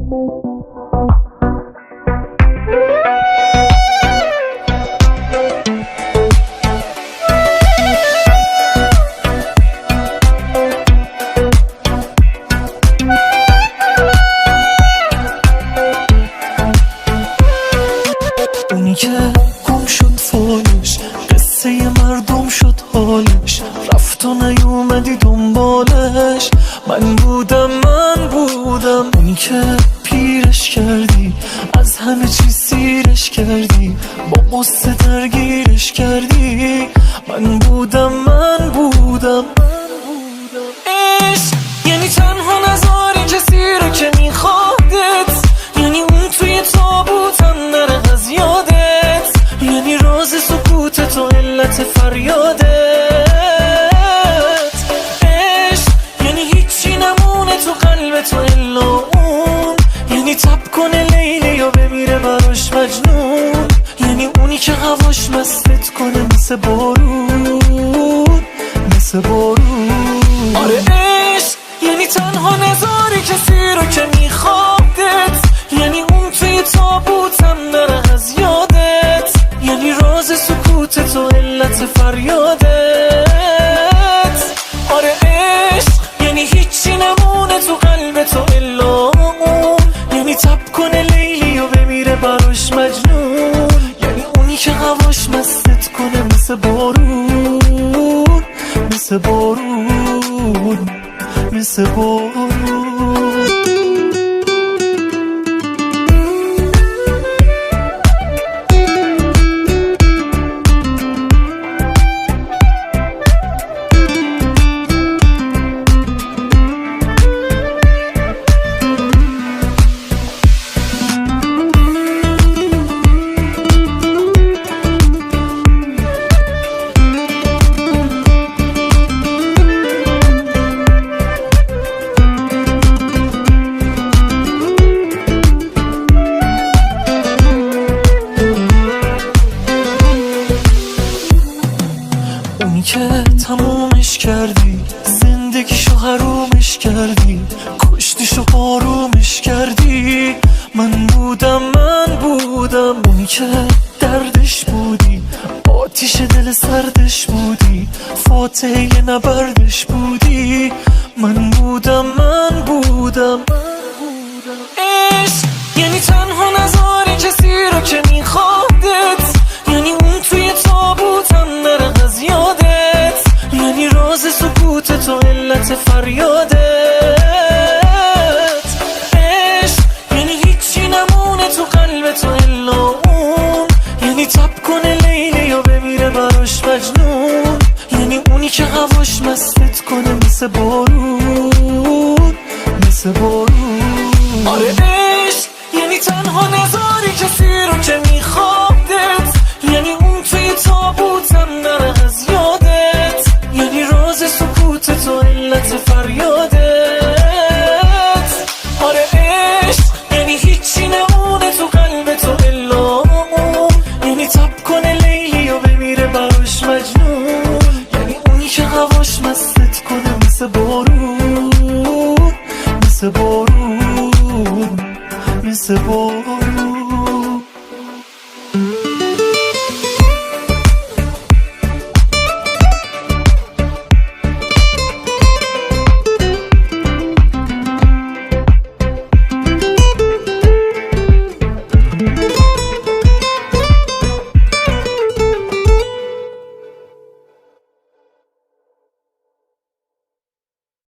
اونی که گم شد فالش، قصه مردم شد حالش، رفت و نیومدی دنبالش. من بودم اونی که پیرش کردی، از همه چیز سیرش کردی، با قصه درگیرش کردی. من بودم عشق یعنی تنها نذاری کسی رو که میخوادت، یعنی اون توی تابوتم نره از یادت، یعنی راز سکوتت و علت فریادت. عشق یعنی هیچی نمونه تو قلبت و الا اون، یعنی تب کنه لیلی و بمیره براش مجنون، یعنی اونی که هواش مستت کنه مثل بارون. آره عشق یعنی تنها نذاری کسی رو که میخوادت، یعنی اون توی تابوتم نره از یادت، یعنی راز سکوتت و علت فریادت. آره عشق یعنی هیچی نمونه تو قلبت و الا اون، یعنی تب کنه لیلی و بمیره براش مجنون، یعنی اونی که هواش مستت کنه مثل بارون. اونی که تمومش کردی، زندگیشو حرومش کردی، کشتیشو آرومش کردی. من بودم اونی که دردش بودی، آتیش دل سردش بودی، فاتحه نبردش بودی. من بودم عشق یعنی تنها نذاری کسی رو که میخوادت، یعنی اون توی تابوتم نره از یادت، یعنی راز سکوتت و علت فریادت. عشق یعنی هیچی نمونه تو قلبت و الا اون، یعنی تب کنه لیلی و بمیره براش مجنون، یعنی اونی که هواش مستت کنه مثل بارون. آره عشق یعنی تنها نذاری کسی رو که میخوادت، یعنی اون توی تابوتم نره از یادت، یعنی راز سکوتت و علت فریادت. آره عشق یعنی هیچی نمونه تو قلبت و الا اون، یعنی تب کنه لیلی و بمیره براش مجنون، یعنی اونی که هواش مستت کنه مثل بارون.